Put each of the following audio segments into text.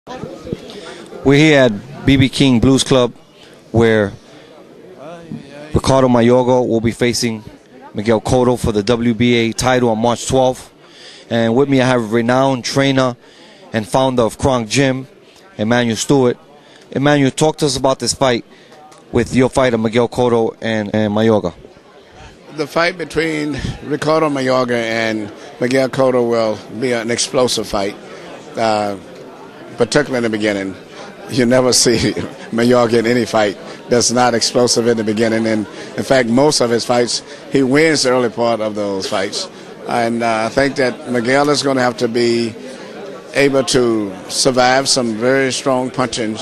We're here at BB King Blues Club, where Ricardo Mayorga will be facing Miguel Cotto for the WBA title on March 12th. And with me I have renowned trainer and founder of Kronk Gym, Emanuel Stewart. Emanuel, talk to us about this fight with your fighter Miguel Cotto and Mayorga. The fight between Ricardo Mayorga and Miguel Cotto will be an explosive fight, particularly in the beginning. You never see Mayorga in any fight that's not explosive in the beginning. And in fact, most of his fights, he wins the early part of those fights. And I think that Miguel is going to have to be able to survive some very strong punching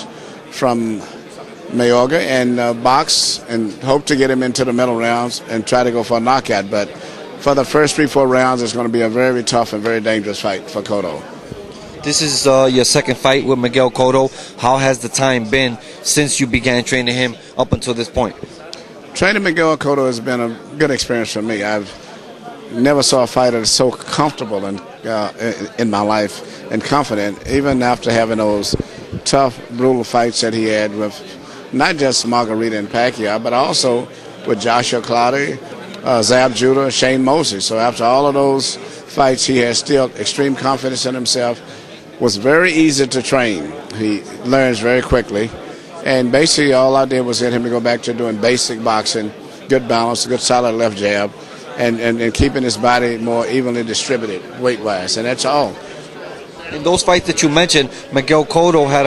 from Mayorga and box and hope to get him into the middle rounds and try to go for a knockout. But for the first 3-4 rounds, it's going to be a very tough and very dangerous fight for Cotto. This is your second fight with Miguel Cotto. How has the time been since you began training him up until this point? Training Miguel Cotto has been a good experience for me. I've never saw a fighter that's so comfortable in my life and confident, even after having those tough, brutal fights that he had with not just Margarita and Pacquiao, but also with Joshua Clottey, Zab Judah, Shane Mosley. So after all of those fights, he has still extreme confidence in himself. Was very easy to train. He learns very quickly. And basically all I did was get him to go back to doing basic boxing, good balance, good solid left jab, and keeping his body more evenly distributed weight-wise. And that's all. In those fights that you mentioned, Miguel Cotto had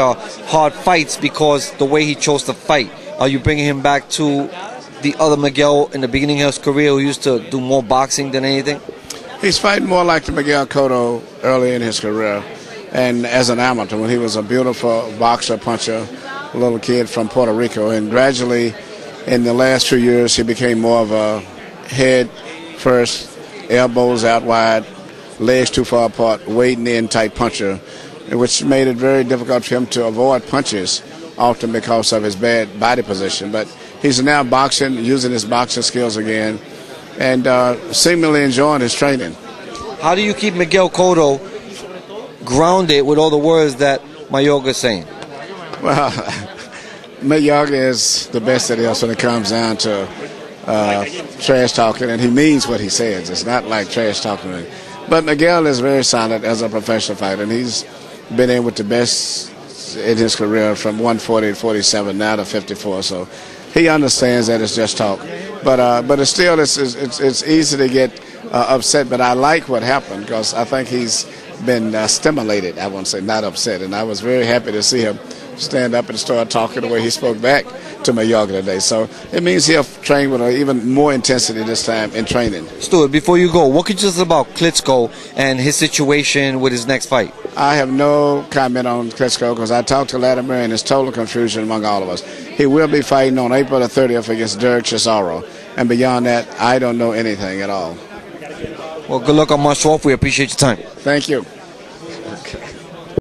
hard fights because the way he chose to fight. Are you bringing him back to the other Miguel in the beginning of his career who used to do more boxing than anything? He's fighting more like the Miguel Cotto early in his career. And as an amateur, when he was a beautiful boxer, puncher, little kid from Puerto Rico. And gradually, in the last few years, he became more of a head first, elbows out wide, legs too far apart, wading in type puncher, which made it very difficult for him to avoid punches, often because of his bad body position. But he's now boxing, using his boxing skills again, and seemingly enjoying his training. How do you keep Miguel Cotto grounded with all the words that Mayorga is saying? Well, Mayorga is the best at this when it comes down to trash talking, and he means what he says. It's not like trash talking. But Miguel is very solid as a professional fighter, and he's been in with the best in his career from 140 to 47, now to 54. So he understands that it's just talk. But it's still it's easy to get upset. But I like what happened because I think he's been stimulated. I won't say not upset, and I was very happy to see him stand up and start talking the way he spoke back to Mayorga today. So it means he'll train with even more intensity this time in training. Stuart, before you go, what could you tell us about Klitschko and his situation with his next fight? I have no comment on Klitschko because I talked to Latimer and it's total confusion among all of us. He will be fighting on April the 30th against Derek Chisaro, and beyond that, I don't know anything at all. Well, good luck on March 12th. We appreciate your time. Thank you.